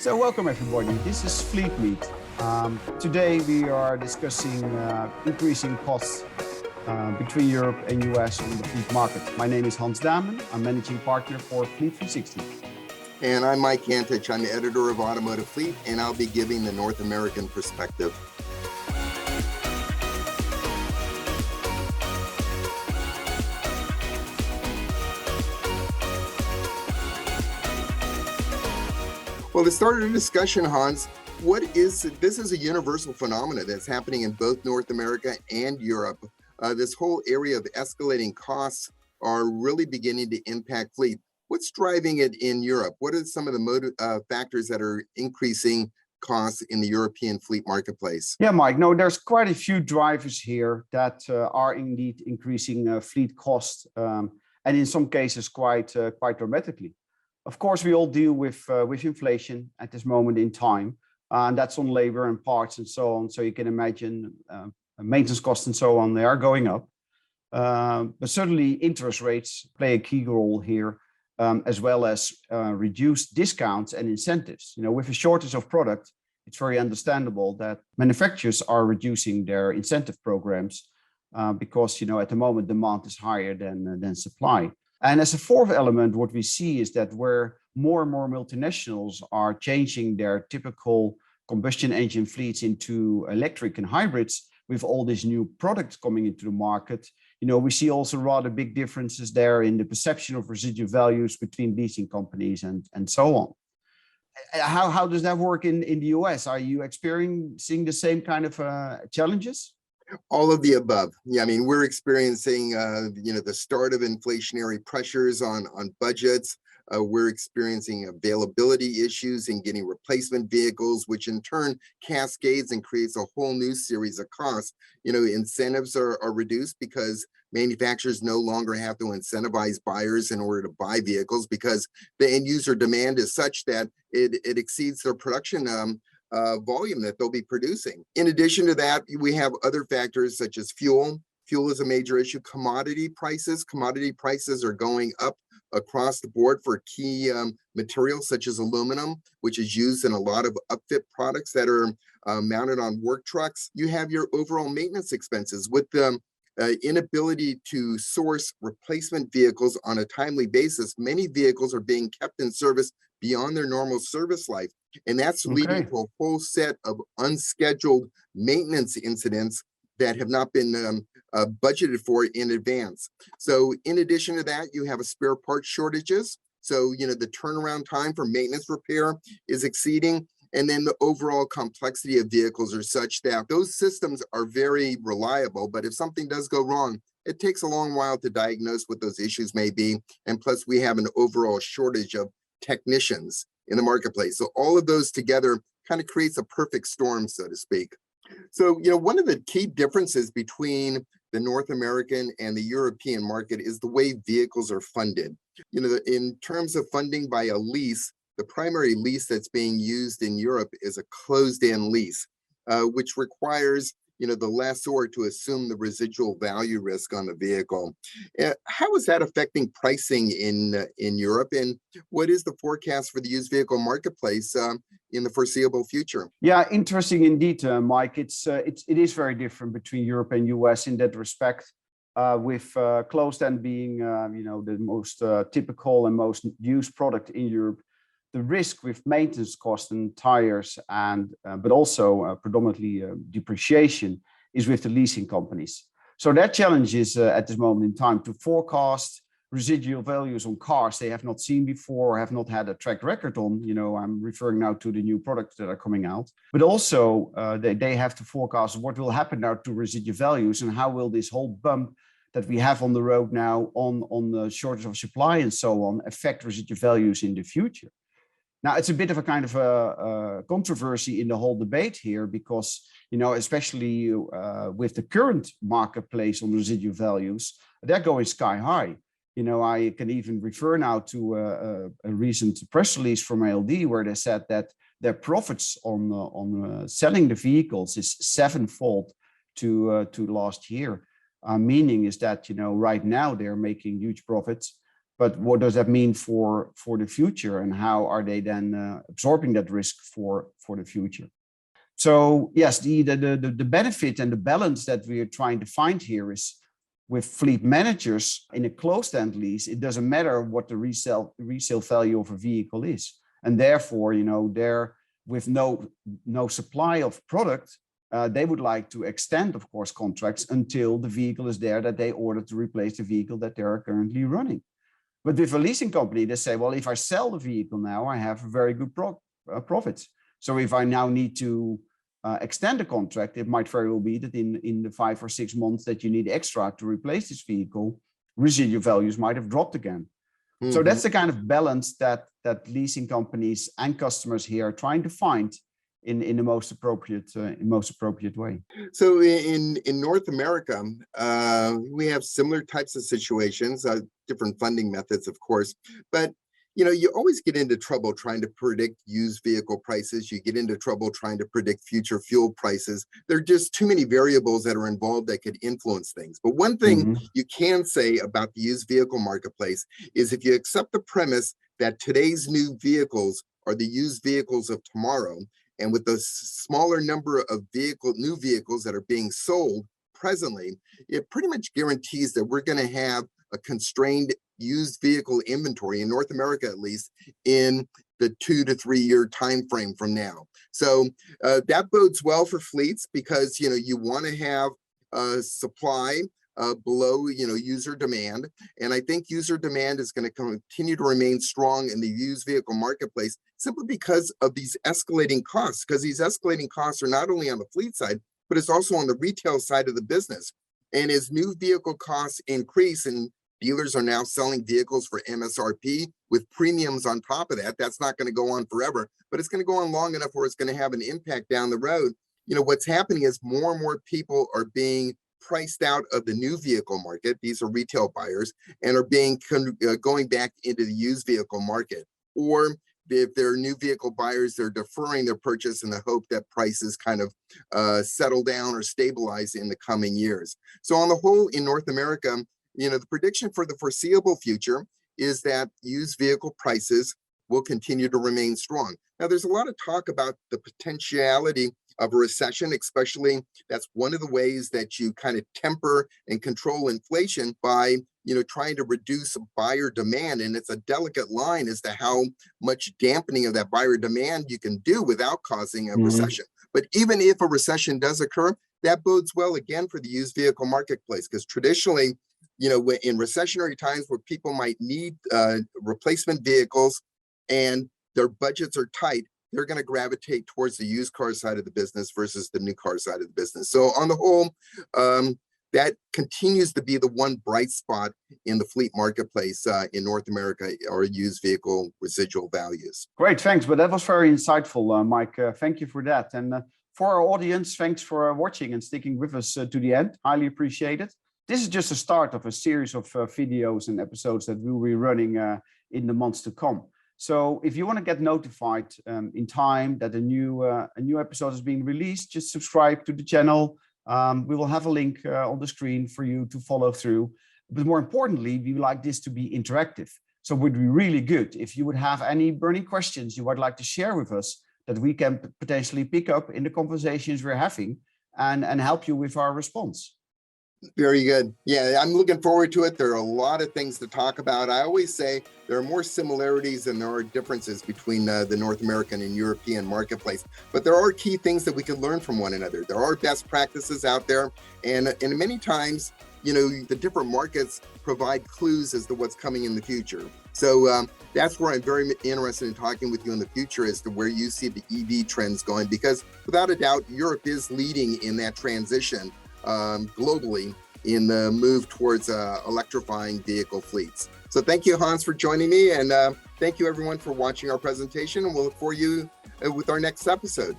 So welcome everybody, this is FleetMeet. Today we are discussing increasing costs between Europe and US on the fleet market. My name is Hans Damen, I'm managing partner for Fleet360. And I'm Mike Antich, I'm editor of Automotive Fleet, and I'll be giving the North American perspective. Well, to start a discussion, Hans, this is a universal phenomenon that's happening in both North America and Europe. This whole area of escalating costs are really beginning to impact fleet. What's driving it in Europe? What are some of the factors that are increasing costs in the European fleet marketplace? Yeah, Mike, no, there's quite a few drivers here that are indeed increasing fleet costs, and in some cases quite dramatically. Of course, we all deal with inflation at this moment in time, and that's on labor and parts and so on. So you can imagine maintenance costs and so on, they are going up. But certainly interest rates play a key role here, as well as reduced discounts and incentives. You know, with a shortage of product, it's very understandable that manufacturers are reducing their incentive programs because, you know, at the moment demand is higher than supply. And as a fourth element, what we see is that where more and more multinationals are changing their typical combustion engine fleets into electric and hybrids, with all these new products coming into the market, you know, we see also rather big differences there in the perception of residual values between leasing companies and so on. How does that work in the US? Are you experiencing the same kind of challenges? All of the above. Yeah, I mean, we're experiencing, the start of inflationary pressures on budgets. We're experiencing availability issues in getting replacement vehicles, which in turn cascades and creates a whole new series of costs. You know, incentives are reduced because manufacturers no longer have to incentivize buyers in order to buy vehicles because the end user demand is such that it exceeds their production volume that they'll be producing. In addition to that, we have other factors such as fuel. Fuel is a major issue. Commodity prices are going up across the board for key materials such as aluminum, which is used in a lot of upfit products that are mounted on work trucks. You have your overall maintenance expenses with the inability to source replacement vehicles on a timely basis. Many vehicles are being kept in service beyond their normal service life. And that's leading to a whole set of unscheduled maintenance incidents that have not been budgeted for in advance. So in addition to that, you have a spare part shortages. So, you know, the turnaround time for maintenance repair is exceeding. And then the overall complexity of vehicles are such that those systems are very reliable. But if something does go wrong, it takes a long while to diagnose what those issues may be. And plus, we have an overall shortage of technicians in the marketplace. So all of those together kind of creates a perfect storm, so to speak. So, you know, one of the key differences between the North American and the European market is the way vehicles are funded. You know, in terms of funding by a lease, the primary lease that's being used in Europe is a closed-end lease, which requires, you know, the lessor to assume the residual value risk on the vehicle. How is that affecting pricing in Europe, and what is the forecast for the used vehicle marketplace in the foreseeable future? Yeah, interesting indeed, Mike. It is very different between Europe and US in that respect. With closed-end being, the most typical and most used product in Europe. The risk with maintenance costs and tires but also predominantly depreciation is with the leasing companies. So that challenge is at this moment in time to forecast residual values on cars they have not seen before or have not had a track record on. You know, I'm referring now to the new products that are coming out, but also they have to forecast what will happen now to residual values and how will this whole bump that we have on the road now on the shortage of supply and so on affect residual values in the future. Now, it's a bit of a kind of a controversy in the whole debate here because, you know, especially with the current marketplace on residual values, they're going sky high. You know, I can even refer now to a recent press release from ALD where they said that their profits on selling the vehicles is sevenfold to last year. Meaning is that, you know, right now they're making huge profits. But what does that mean for the future, and how are they then absorbing that risk for the future? So yes, the benefit and the balance that we are trying to find here is with fleet managers in a closed-end lease. It doesn't matter what the resale value of a vehicle is, and therefore, they're with no supply of product. They would like to extend, of course, contracts until the vehicle is there that they ordered to replace the vehicle that they are currently running. But with a leasing company, they say, well, if I sell the vehicle now, I have a very good profit. So if I now need to extend the contract, it might very well be that in the 5 or 6 months that you need extra to replace this vehicle, residual values might have dropped again. Mm-hmm. So that's the kind of balance that leasing companies and customers here are trying to find in the most appropriate way. So in North America, we have similar types of situations, different funding methods, of course, but you always get into trouble trying to predict used vehicle prices. You get into trouble trying to predict future fuel prices. There are just too many variables that are involved that could influence things. But one thing you can say about the used vehicle marketplace is if you accept the premise that today's new vehicles are the used vehicles of tomorrow, and with the smaller number of new vehicles that are being sold presently, it pretty much guarantees that we're going to have a constrained used vehicle inventory in North America, at least in the 2 to 3 year time frame from now. So that bodes well for fleets, because you want to have supply below user demand, and I think user demand is going to continue to remain strong in the used vehicle marketplace simply because of these escalating costs. Because these escalating costs are not only on the fleet side, but it's also on the retail side of the business. And as new vehicle costs increase, and dealers are now selling vehicles for MSRP with premiums on top of that, that's not going to go on forever, but it's going to go on long enough where it's going to have an impact down the road. What's happening is more and more people are being priced out of the new vehicle market. These are retail buyers, and are being going back into the used vehicle market. Or if they're new vehicle buyers, they're deferring their purchase in the hope that prices kind of settle down or stabilize in the coming years. So on the whole, in North America, the prediction for the foreseeable future is that used vehicle prices will continue to remain strong. Now, there's a lot of talk about the potentiality of a recession, especially that's one of the ways that you kind of temper and control inflation by trying to reduce buyer demand. And it's a delicate line as to how much dampening of that buyer demand you can do without causing a recession. But even if a recession does occur, that bodes well again for the used vehicle marketplace, because traditionally, in recessionary times where people might need replacement vehicles and their budgets are tight, they're going to gravitate towards the used car side of the business versus the new car side of the business. So on the whole, that continues to be the one bright spot in the fleet marketplace in North America, or used vehicle residual values. Great, thanks. But that was very insightful, Mike. Thank you for that. And for our audience, thanks for watching and sticking with us to the end. Highly appreciate it. This is just a start of a series of videos and episodes that we'll be running in the months to come. So if you want to get notified in time that a new episode is being released, just subscribe to the channel. We will have a link on the screen for you to follow through. But more importantly, we would like this to be interactive. So it would be really good if you would have any burning questions you would like to share with us that we can potentially pick up in the conversations we're having and help you with our response. Very good. Yeah, I'm looking forward to it. There are a lot of things to talk about. I always say there are more similarities than there are differences between the North American and European marketplace, but there are key things that we can learn from one another. There are best practices out there, and many times, the different markets provide clues as to what's coming in the future. So that's where I'm very interested in talking with you in the future as to where you see the EV trends going, because without a doubt, Europe is leading in that transition globally in the move towards electrifying vehicle fleets. So thank you, Hans, for joining me, and thank you everyone for watching our presentation, and we'll look for you with our next episode.